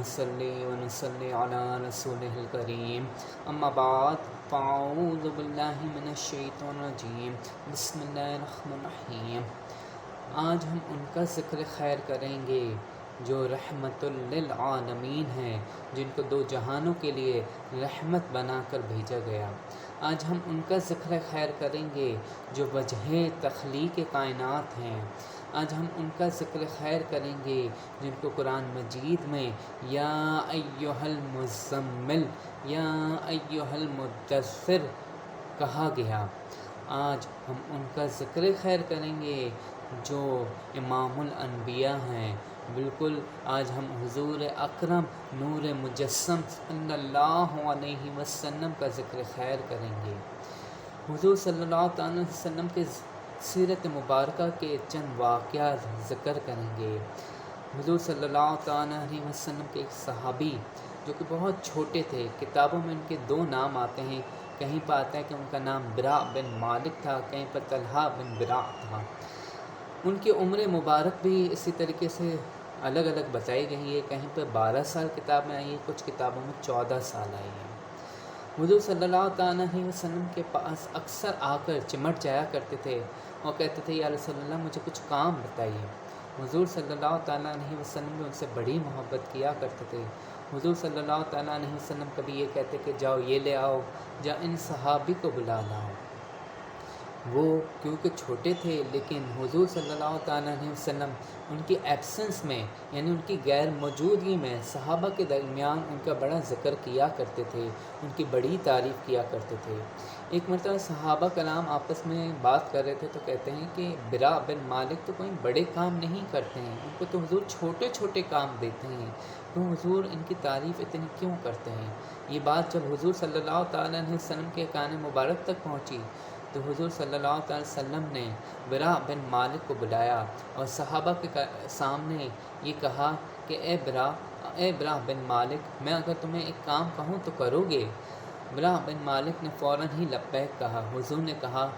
نصلی ونصلی علی رسولہ الکریم اما بعد فاعوذ باللہ من الشیطان الرجیم بسم اللہ الرحمن الرحیم۔ آج ہم ان کا ذکر خیر کریں گے جو رحمت للعالمین ہیں، جن کو دو جہانوں کے لیے رحمت بنا کر بھیجا گیا۔ آج ہم ان کا ذکر خیر کریں گے جو وجہ تخلیق کائنات ہیں۔ آج ہم ان کا ذکر خیر کریں گے جن کو قرآن مجید میں یا ایہا المزمل یا ایہا المدثر کہا گیا۔ آج ہم ان کا ذکر خیر کریں گے جو امام الانبیاء ہیں۔ بالکل آج ہم حضور اکرم نور مجسم صلی اللہ علیہ وسلم کا ذکر خیر کریں گے۔ حضور صلی اللہ علیہ وسلم کے سیرت مبارکہ کے چند واقعات ذکر کریں گے۔ حضور صلی اللہ علیہ وسلم کے ایک صحابی جو کہ بہت چھوٹے تھے، کتابوں میں ان کے دو نام آتے ہیں، کہیں پر آتا ہے کہ ان کا نام برا بن مالک تھا، کہیں پر طلحہ بن برا تھا۔ ان کی عمر مبارک بھی اسی طریقے سے الگ الگ بتائی گئی ہے، کہیں پر 12 سال کتاب میں آئی ہے، کچھ کتابوں میں 14 سال آئی ہے۔ حضور صلی اللہ علیہ وسلم کے پاس اکثر آ کر چمٹ جایا کرتے تھے اور کہتے تھے یا رسول اللہ مجھے کچھ کام بتائیے۔ حضور صلی اللہ علیہ وسلم بھی ان سے بڑی محبت کیا کرتے تھے۔ حضور صلی اللہ علیہ وسلم کبھی یہ کہتے کہ جاؤ یہ لے آؤ، جا ان صحابی کو بلا لاؤ۔ وہ کیونکہ چھوٹے تھے لیکن حضور صلی اللہ علیہ وسلم ان کی ایبسنس میں یعنی ان کی غیر موجودگی میں صحابہ کے درمیان ان کا بڑا ذکر کیا کرتے تھے، ان کی بڑی تعریف کیا کرتے تھے۔ ایک مرتبہ صحابہ کرام آپس میں بات کر رہے تھے تو کہتے ہیں کہ برا بن مالک تو کوئی بڑے کام نہیں کرتے ہیں، ان کو تو حضور چھوٹے چھوٹے کام دیتے ہیں، تو حضور ان کی تعریف اتنی کیوں کرتے ہیں؟ یہ بات جب حضور صلی اللہ علیہ وسلم کے کان مبارک تک پہنچی تو حضور صلی اللہ علیہ وسلم نے برا بن مالک کو بلایا اور صحابہ کے سامنے یہ کہا کہ اے برا بن مالک، میں اگر تمہیں ایک کام کہوں تو کرو گے؟ برا بن مالک نے فوراً ہی لبیک کہا۔ حضور نے کہا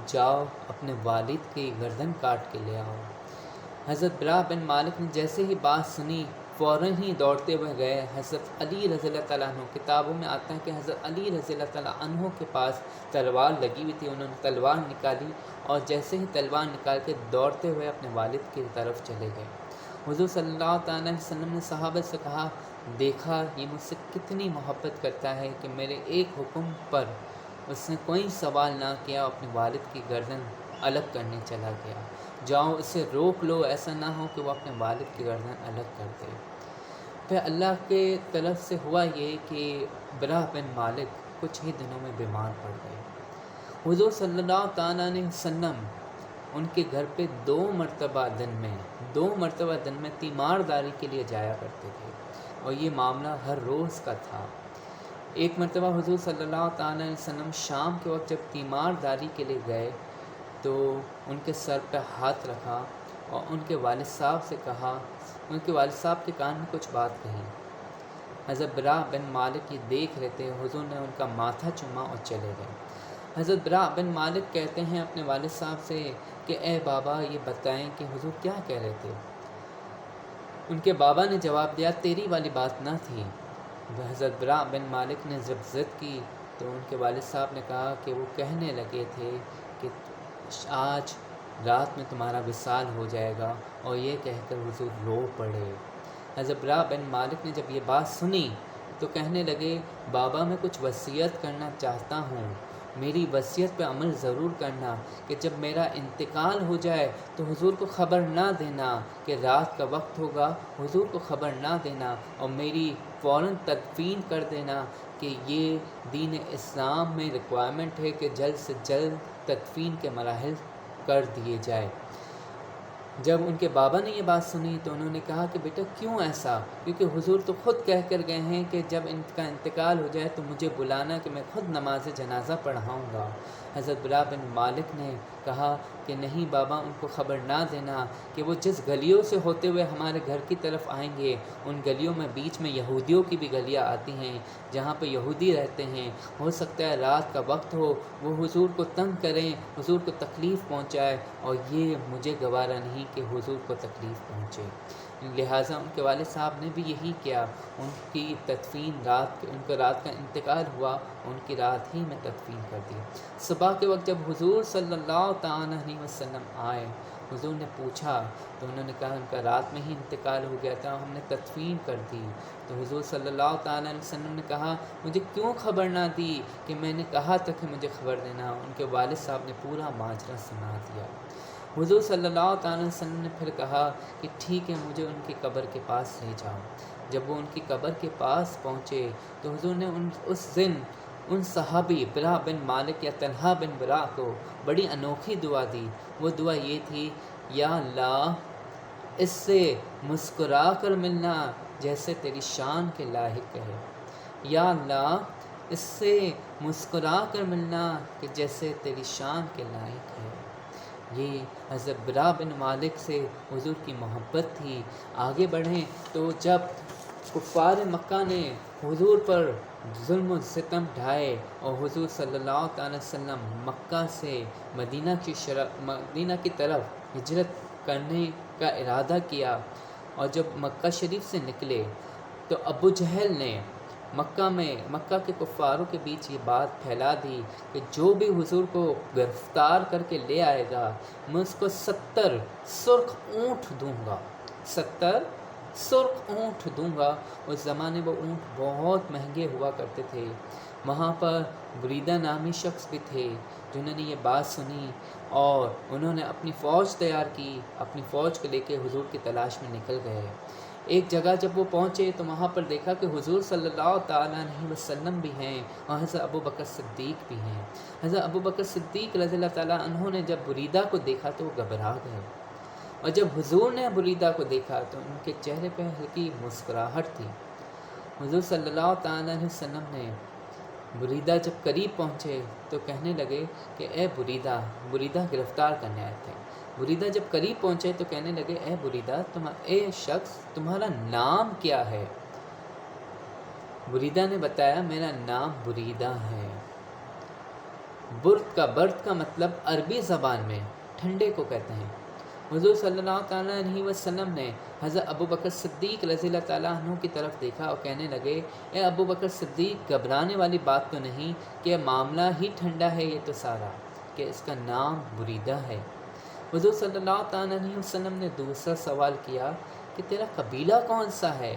جاؤ اپنے والد کی گردن کاٹ کے لے آؤ۔ حضرت برا بن مالک نے جیسے ہی بات سنی فوراً ہی دوڑتے ہوئے گئے۔ حضرت علی رضی اللہ تعالیٰ عنہ، کتابوں میں آتا ہے کہ حضرت علی رضی اللہ تعالیٰ عنہ کے پاس تلوار لگی ہوئی تھی، انہوں نے تلوار نکالی اور جیسے ہی تلوار نکال کے دوڑتے ہوئے اپنے والد کی طرف چلے گئے۔ حضور صلی اللہ علیہ وسلم نے صحابہ سے کہا دیکھا یہ مجھ سے کتنی محبت کرتا ہے کہ میرے ایک حکم پر اس نے کوئی سوال نہ کیا، اپنے والد کی گردن الگ کرنے چلا گیا۔ جاؤ اسے روک لو، ایسا نہ ہو کہ وہ اپنے والد کی گردن الگ کر دے۔ پھر اللہ کے طرف سے ہوا یہ کہ برا بن مالک کچھ ہی دنوں میں بیمار پڑ گئے۔ حضور صلی اللہ علیہ وسلم ان کے گھر پہ دو مرتبہ دن میں تیمارداری کے لیے جایا کرتے تھے اور یہ معاملہ ہر روز کا تھا۔ ایک مرتبہ حضور صلی اللہ علیہ وسلم شام کے وقت جب تیمارداری کے لیے گئے تو ان کے سر پہ ہاتھ رکھا اور ان کے والد صاحب سے کہا، ان کے والد صاحب کے کان میں کچھ بات کہی۔ حضرت برا بن مالک یہ دیکھ رہے تھے، حضور نے ان کا ماتھا چوما اور چلے گئے۔ حضرت برا بن مالک کہتے ہیں اپنے والد صاحب سے کہ اے بابا یہ بتائیں کہ حضور کیا کہہ رہے تھے؟ ان کے بابا نے جواب دیا تیری والی بات نہ تھی۔ حضرت برا بن مالک نے جب ضد کی تو ان کے والد صاحب نے کہا کہ وہ کہنے لگے تھے کہ آج رات میں تمہارا وصال ہو جائے گا، اور یہ کہہ کر حضور رو پڑے۔ حضرت برا بن مالک نے جب یہ بات سنی تو کہنے لگے بابا میں کچھ وصیت کرنا چاہتا ہوں، میری وصیت پہ عمل ضرور کرنا کہ جب میرا انتقال ہو جائے تو حضور کو خبر نہ دینا کہ رات کا وقت ہوگا، حضور کو خبر نہ دینا اور میری فوراً تدفین کر دینا کہ یہ دین اسلام میں ریکوائرمنٹ ہے کہ جلد سے جلد تدفین کے مراحل کر دیے جائے۔ جب ان کے بابا نے یہ بات سنی تو انہوں نے کہا کہ بیٹا کیوں ایسا؟ کیونکہ حضور تو خود کہہ کر گئے ہیں کہ جب ان کا انتقال ہو جائے تو مجھے بلانا کہ میں خود نماز جنازہ پڑھاؤں گا۔ حضرت برا بن مالک نے کہا کہ نہیں بابا ان کو خبر نہ دینا کہ وہ جس گلیوں سے ہوتے ہوئے ہمارے گھر کی طرف آئیں گے ان گلیوں میں بیچ میں یہودیوں کی بھی گلیاں آتی ہیں جہاں پہ یہودی رہتے ہیں، ہو سکتا ہے رات کا وقت ہو وہ حضور کو تنگ کریں، حضور کو تکلیف پہنچائے، اور یہ مجھے گوارا نہیں کہ حضور کو تکلیف پہنچے۔ لہٰذا ان کے والد صاحب نے بھی یہی کیا، ان کی تدفین ان کا رات کا انتقال ہوا، ان کی رات ہی میں تدفین کر دی۔ صبح کے وقت جب حضور صلی اللہ تعالیٰ علیہ وسلم آئے، حضور نے پوچھا تو انہوں نے کہا ان کا رات میں ہی انتقال ہو گیا تھا، ہم نے تدفین کر دی۔ تو حضور صلی اللہ تعالیٰ علیہ وسلم نے کہا مجھے کیوں خبر نہ دی کہ میں نے کہا تھا کہ مجھے خبر دینا۔ ان کے والد صاحب نے پورا ماجرا سنا دیا۔ حضور صلی اللہ تعالیٰ علیہ وسلم نے پھر کہا کہ ٹھیک ہے، مجھے ان کی قبر کے پاس لے جاؤ۔ جب وہ ان کی قبر کے پاس پہنچے تو حضور نے اس دن ان صحابی برا بن مالک یا طلحہ بن برا کو بڑی انوکھی دعا دی۔ وہ دعا یہ تھی، یا اللہ اس سے مسکرا کر ملنا جیسے تیری شان کے لائق ہے، یا اللہ اس سے مسکرا کر ملنا کہ جیسے تیری شان کے لائق ہے۔ یہ حضرت برا بن مالک سے حضور کی محبت تھی۔ آگے بڑھیں تو جب کفار مکہ نے حضور پر ظلم و ستم ڈھائے اور حضور صلی اللہ تعالی وسلم مکہ سے مدینہ کی طرف ہجرت کرنے کا ارادہ کیا، اور جب مکہ شریف سے نکلے تو ابو جہل نے مکہ کے کفاروں کے بیچ یہ بات پھیلا دی کہ جو بھی حضور کو گرفتار کر کے لے آئے گا میں اس کو 70 سرخ اونٹ دوں گا، 70 سرخ اونٹ دوں گا۔ اس زمانے وہ اونٹ بہت مہنگے ہوا کرتے تھے۔ وہاں پر بریدہ نامی شخص بھی تھے جنہوں نے یہ بات سنی اور انہوں نے اپنی فوج تیار کی، اپنی فوج کو لے کے حضور کی تلاش میں نکل گئے۔ ایک جگہ جب وہ پہنچے تو وہاں پر دیکھا کہ حضور صلی اللہ تعالیٰ علیہ وسلم بھی ہیں اور حضرت ابو بکر صدیق بھی ہیں۔ حضرت ابو بکر صدیق رضی اللہ تعالیٰ عنہ نے جب بریدہ کو دیکھا تو وہ گھبرا گئے، اور جب حضور نے بریدہ کو دیکھا تو ان کے چہرے پہ ہلکی مسکراہٹ تھی۔ حضور صلی اللہ تعالیٰ علیہ وسلم نے بریدہ جب قریب پہنچے تو کہنے لگے کہ اے بریدہ گرفتار کرنے آئے تھے۔ بریدہ جب قریب پہنچے تو کہنے لگے اے بریدہ اے شخص تمہارا نام کیا ہے؟ بریدہ نے بتایا میرا نام بریدہ ہے۔ برد کا مطلب عربی زبان میں ٹھنڈے کو کہتے ہیں۔ حضور صلی اللہ تعالیٰ علیہ وسلم نے حضرت ابو بکر صدیق رضی اللہ تعالیٰ عنہ کی طرف دیکھا اور کہنے لگے اے ابو بکر صدیق گھبرانے والی بات تو نہیں کہ معاملہ ہی ٹھنڈا ہے یہ تو سارا، کہ اس کا نام بریدہ ہے۔ حضور صلی اللہ تعالیٰ علیہ وسلم نے دوسرا سوال کیا کہ تیرا قبیلہ کون سا ہے؟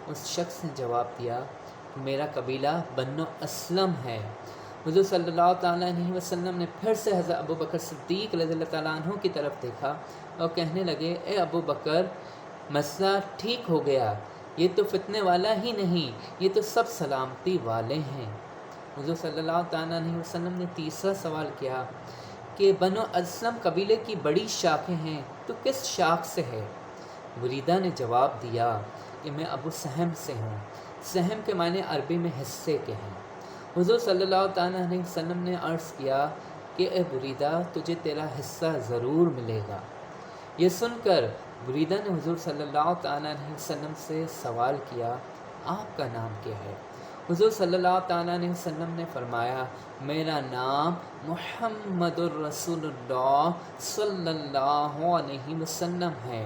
اس شخص نے جواب دیا کہ میرا قبیلہ بنو اسلم ہے۔ حضور صلی اللہ تعالیٰ علیہ وسلم نے پھر سے حضرت ابو بکر صدیق رضی اللہ تعالیٰ عنہ کی طرف دیکھا اور کہنے لگے اے ابو بکر مسئلہ ٹھیک ہو گیا، یہ تو فتنے والا ہی نہیں، یہ تو سب سلامتی والے ہیں۔ حضور صلی اللہ تعالیٰ علیہ وسلم نے تیسرا سوال کیا کہ بنو اسلم قبیلے کی بڑی شاخیں ہیں تو کس شاخ سے ہے؟ بریدہ نے جواب دیا کہ میں ابو سہم سے ہوں۔ سہم کے معنی عربی میں حصے کے ہیں۔ حضور صلی اللہ تعالیٰ علیہ وسلم نے عرض کیا کہ اے بریدہ تجھے تیرا حصہ ضرور ملے گا۔ یہ سن کر بریدہ نے حضور صلی اللہ تعالیٰ علیہ وسلم سے سوال کیا آپ کا نام کیا ہے؟ حضور صلی اللہ تعالیٰ علیہ وسلم نے فرمایا میرا نام محمد الرسول اللہ صلی اللہ علیہ وسلم ہے،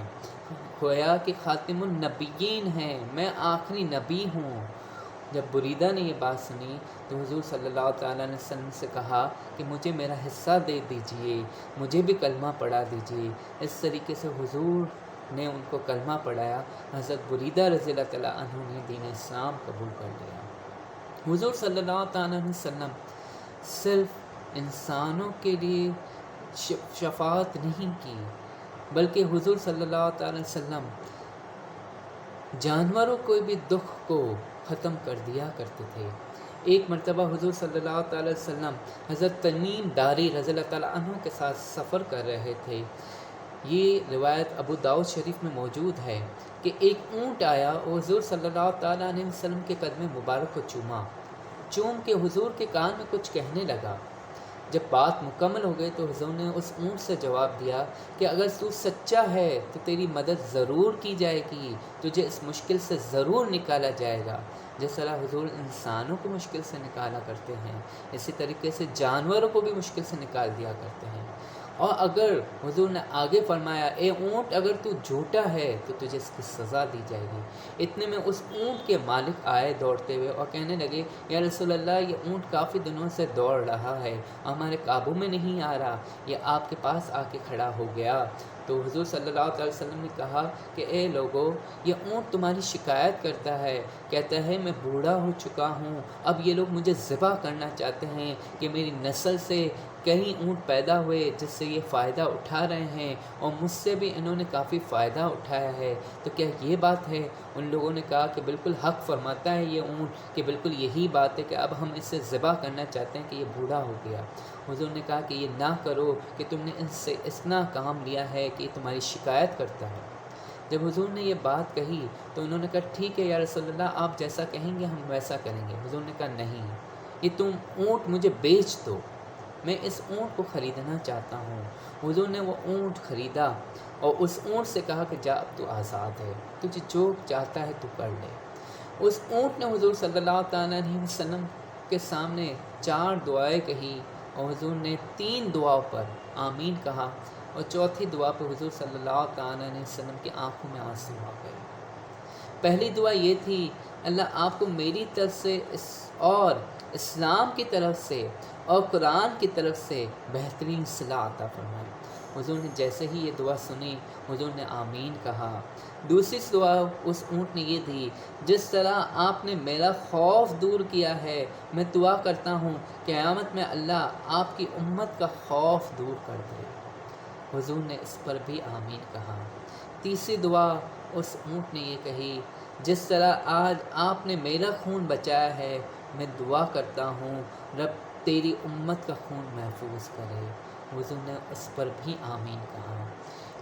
گویا کہ خاتم النبیین ہے، میں آخری نبی ہوں۔ جب بریدہ نے یہ بات سنی تو حضور صلی اللہ تعالیٰ علیہ وسلم سے کہا کہ مجھے میرا حصہ دے دیجئے، مجھے بھی کلمہ پڑھا دیجئے۔ اس طریقے سے حضور نے ان کو کلمہ پڑھایا۔ حضرت بریدہ رضی اللہ تعالیٰ عنہ نے دین اسلام قبول کر لیا۔ حضور صلی اللہ تعالیٰ علیہ وسلم صرف انسانوں کے لیے شفاعت نہیں کی بلکہ حضور صلی اللہ تعالیٰ علیہ وسلم جانوروں کو بھی دکھ کو ختم کر دیا کرتے تھے۔ ایک مرتبہ حضور صلی اللہ تعالیٰ علیہ وسلم حضرت تمیم داری رضی اللہ تعالیٰ عنہ کے ساتھ سفر کر رہے تھے۔ یہ روایت ابو داؤد شریف میں موجود ہے کہ ایک اونٹ آیا اور حضور صلی اللہ تعالیٰ علیہ وسلم کے قدم مبارک کو چوم کے حضور کے کان میں کچھ کہنے لگا۔ جب بات مکمل ہو گئی تو حضور نے اس اونٹ سے جواب دیا کہ اگر تو سچا ہے تو تیری مدد ضرور کی جائے گی، تجھے اس مشکل سے ضرور نکالا جائے گا۔ جس طرح حضور انسانوں کو مشکل سے نکالا کرتے ہیں اسی طریقے سے جانوروں کو بھی مشکل سے نکال دیا کرتے ہیں۔ اور اگر حضور نے آگے فرمایا اے اونٹ اگر تو جھوٹا ہے تو تجھے اس کی سزا دی جائے گی۔ اتنے میں اس اونٹ کے مالک آئے دوڑتے ہوئے اور کہنے لگے یا رسول اللہ یہ اونٹ کافی دنوں سے دوڑ رہا ہے، ہمارے قابو میں نہیں آ رہا، یہ آپ کے پاس آ کے کھڑا ہو گیا۔ تو حضور صلی اللہ علیہ وسلم نے کہا کہ اے لوگو، یہ اونٹ تمہاری شکایت کرتا ہے، کہتا ہے میں بوڑھا ہو چکا ہوں، اب یہ لوگ مجھے ذبح کرنا چاہتے ہیں کہ میری نسل سے کئی اونٹ پیدا ہوئے جس سے یہ فائدہ اٹھا رہے ہیں اور مجھ سے بھی انہوں نے کافی فائدہ اٹھایا ہے، تو کیا یہ بات ہے؟ ان لوگوں نے کہا کہ بالکل حق فرماتا ہے یہ اونٹ، کہ بالکل یہی بات ہے کہ اب ہم اس سے ذبح کرنا چاہتے ہیں کہ یہ بوڑھا ہو گیا۔ حضور نے کہا کہ یہ نہ کرو کہ تم نے اس سے اتنا کام لیا ہے کہ یہ تمہاری شکایت کرتا ہے۔ جب حضور نے یہ بات کہی تو انہوں نے کہا ٹھیک ہے یا رسول اللہ، آپ جیسا کہیں گے ہم ویسا کریں گے۔ حضور نے کہا نہیں، یہ تم اونٹ مجھے بیچ دو، میں اس اونٹ کو خریدنا چاہتا ہوں۔ حضور نے وہ اونٹ خریدا اور اس اونٹ سے کہا کہ جا اب تو آزاد ہے، تجھے جو چاہتا ہے تو کر لے۔ اس اونٹ نے حضور صلی اللہ تعالیٰ علیہ وسلم کے سامنے 4 دعائیں کہی اور حضور نے 3 دعاؤں پر آمین کہا اور چوتھی دعا پہ حضور صلی اللہ تعالیٰ علیہ وسلم کی آنکھوں میں آنسو آ گئے۔ پہلی دعا یہ تھی اللہ آپ کو میری طرف سے اور اسلام کی طرف سے اور قرآن کی طرف سے بہترین صلاح عطا فرمائے۔ حضور نے جیسے ہی یہ دعا سنی حضور نے آمین کہا۔ دوسری دعا اس اونٹ نے یہ دی جس طرح آپ نے میرا خوف دور کیا ہے، میں دعا کرتا ہوں قیامت میں اللہ آپ کی امت کا خوف دور کر دے۔ حضور نے اس پر بھی آمین کہا۔ تیسری دعا اس اونٹ نے یہ کہی جس طرح آج آپ نے میرا خون بچایا ہے، میں دعا کرتا ہوں رب تیری امت کا خون محفوظ کرے۔ حضور نے اس پر بھی آمین کہا۔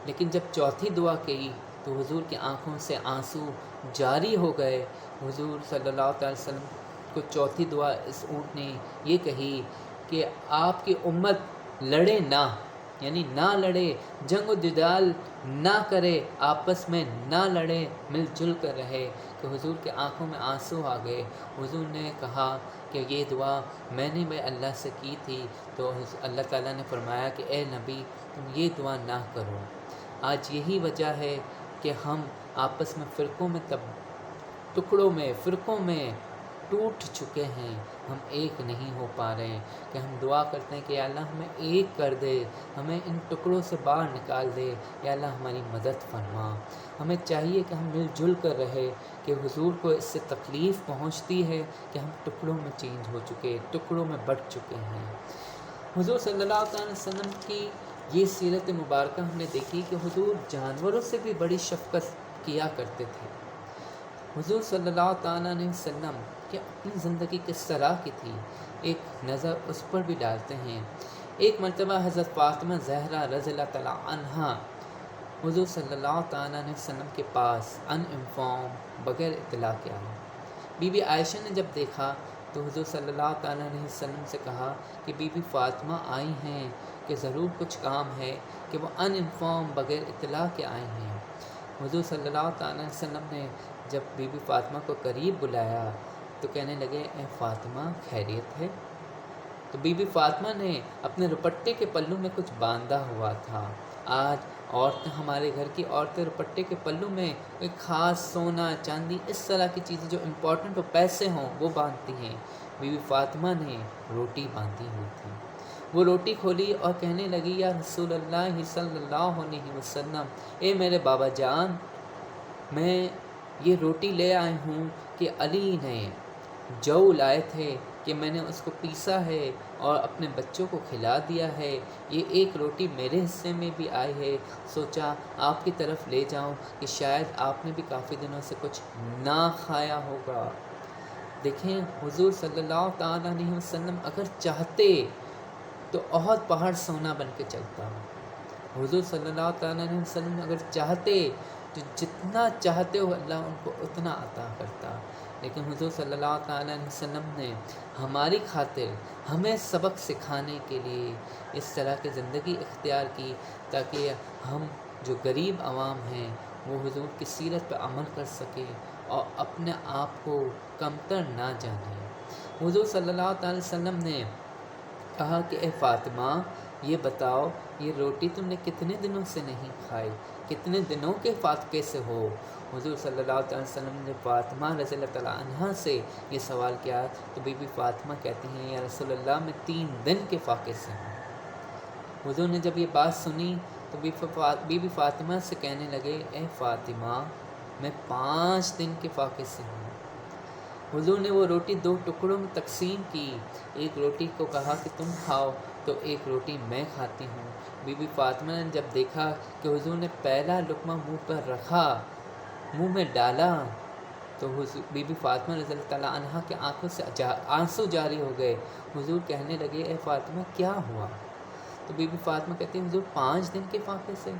لیکن جب چوتھی دعا کی تو حضور کی آنکھوں سے آنسو جاری ہو گئے۔ حضور صلی اللہ علیہ وسلم کو چوتھی دعا اس اونٹ نے یہ کہی کہ آپ کی امت لڑے نہ، یعنی نہ لڑے، جنگ و جدال نہ کرے، آپس میں نہ لڑے، مل جل کر رہے۔ کہ حضور کے آنکھوں میں آنسو آ گئے۔ حضور نے کہا کہ یہ دعا میں نے اللہ سے کی تھی، تو اللہ تعالیٰ نے فرمایا کہ اے نبی تم یہ دعا نہ کرو۔ آج یہی وجہ ہے کہ ہم آپس میں فرقوں میں ٹوٹ چکے ہیں، ہم ایک نہیں ہو پا رہے ہیں، کہ ہم دعا کرتے ہیں کہ یا اللہ ہمیں ایک کر دے، ہمیں ان ٹکڑوں سے باہر نکال دے، یا اللہ ہماری مدد فرما۔ ہمیں چاہیے کہ ہم مل جل کر رہے، کہ حضور کو اس سے تکلیف پہنچتی ہے کہ ہم ٹکڑوں میں چینج ہو چکے، ٹکڑوں میں بٹ چکے ہیں۔ حضور صلی اللہ علیہ وسلم کی یہ سیرت مبارکہ ہم نے دیکھی کہ حضور جانوروں سے بھی بڑی شفقت کیا کرتے تھے۔ حضور صلی اللہ تعالیٰ علیہ وسلم کہ اپنی زندگی کس طرح کی تھی، ایک نظر اس پر بھی ڈالتے ہیں۔ ایک مرتبہ حضرت فاطمہ زہرا رضی اللہ تعالیٰ عنہا حضور صلی اللہ تعالیٰ علیہ وسلم کے پاس ان انفارم بغیر اطلاع کے آئے۔ بی بی عائشہ نے جب دیکھا تو حضور صلی اللہ تعالیٰ علیہ وسلم سے کہا کہ بی بی فاطمہ آئی ہیں کہ ضرور کچھ کام ہے، کہ وہ ان انفارم بغیر اطلاع کے آئے ہیں۔ حضور صلی اللہ تعالیٰ علیہ وسلم نے جب بی بی فاطمہ کو قریب بلایا تو کہنے لگے اے فاطمہ خیریت ہے؟ تو بی بی فاطمہ نے اپنے دوپٹے کے پلوں میں کچھ باندھا ہوا تھا۔ آج عورتیں، ہمارے گھر کی عورتیں دوپٹے کے پلوں میں ایک خاص سونا چاندی اس طرح کی چیزیں جو امپورٹنٹ ہو، پیسے ہوں، وہ باندھتی ہیں۔ بی بی فاطمہ نے روٹی باندھی ہوئی تھی، وہ روٹی کھولی اور کہنے لگی یا رسول اللہ صلی اللہ علیہ وسلم، اے میرے بابا جان، میں یہ روٹی لے آئی ہوں کہ علی نے جو لائے تھے کہ میں نے اس کو پیسا ہے اور اپنے بچوں کو کھلا دیا ہے، یہ ایک روٹی میرے حصے میں بھی آئی ہے، سوچا آپ کی طرف لے جاؤں کہ شاید آپ نے بھی کافی دنوں سے کچھ نہ کھایا ہوگا۔ دیکھیں حضور صلی اللہ تعالیٰ علیہ وسلم اگر چاہتے تو احد پہاڑ سونا بن کے چلتا۔ حضور صلی اللہ تعالیٰ علیہ وسلم اگر چاہتے تو جتنا چاہتے ہو اللہ ان کو اتنا عطا کرتا، لیکن حضور صلی اللہ تعالیٰ علیہ وسلم نے ہماری خاطر ہمیں سبق سکھانے کے لیے اس طرح کی زندگی اختیار کی تاکہ ہم جو غریب عوام ہیں وہ حضور کی سیرت پر عمل کر سکے اور اپنے آپ کو کمتر نہ جانیں۔ حضور صلی اللہ تعالیٰ علیہ وسلم نے کہا کہ اے فاطمہ یہ بتاؤ یہ روٹی تم نے کتنے دنوں سے نہیں کھائی، کتنے دنوں کے فاقے سے ہو؟ حضور صلی اللہ علیہ وسلم نے فاطمہ رضی اللہ تعالیٰ عنہ سے یہ سوال کیا تو بی بی فاطمہ کہتی ہیں یا رسول اللہ میں 3 دن کے فاقے سے ہوں۔ حضور نے جب یہ بات سنی تو بی بی فاطمہ سے کہنے لگے اے فاطمہ میں 5 دن کے فاقے سے ہوں۔ حضور نے وہ روٹی 2 ٹکڑوں میں تقسیم کی، ایک روٹی کو کہا کہ تم کھاؤ تو ایک روٹی میں کھاتی ہوں۔ بی بی فاطمہ نے جب دیکھا کہ حضور نے پہلا لقمہ منہ پر رکھا، منہ میں ڈالا، تو بی بی فاطمہ رضی اللہ تعالیٰ عنہ کے آنکھوں سے آنسو جاری ہو گئے۔ حضور کہنے لگے اے فاطمہ کیا ہوا؟ تو بی بی فاطمہ کہتی ہیں حضور 5 دن کے فاقے سے۔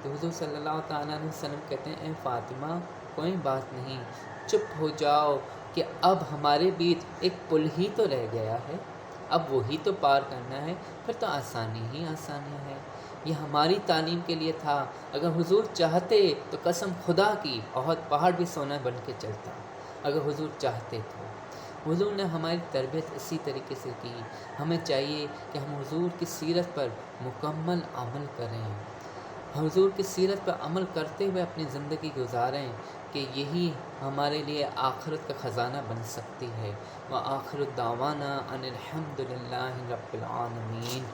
تو حضور صلی اللہ تعالیٰ علیہ وسلم کہتے ہیں اے فاطمہ کوئی بات نہیں، چپ ہو جاؤ کہ اب ہمارے بیچ ایک پل ہی تو رہ گیا ہے، اب وہی تو پار کرنا ہے، پھر تو آسانی ہی آسانی ہے۔ یہ ہماری تعلیم کے لیے تھا، اگر حضور چاہتے تو قسم خدا کی احد پہاڑ بھی سونا بن کے چلتا، اگر حضور چاہتے تو۔ حضور نے ہماری تربیت اسی طریقے سے کی، ہمیں چاہیے کہ ہم حضور کی سیرت پر مکمل عمل کریں، حضور کی سیرت پر عمل کرتے ہوئے اپنی زندگی گزاریں کہ یہی ہمارے لیے آخرت کا خزانہ بن سکتی ہے۔ وآخر دعوانا ان الحمد للہ رب العالمین۔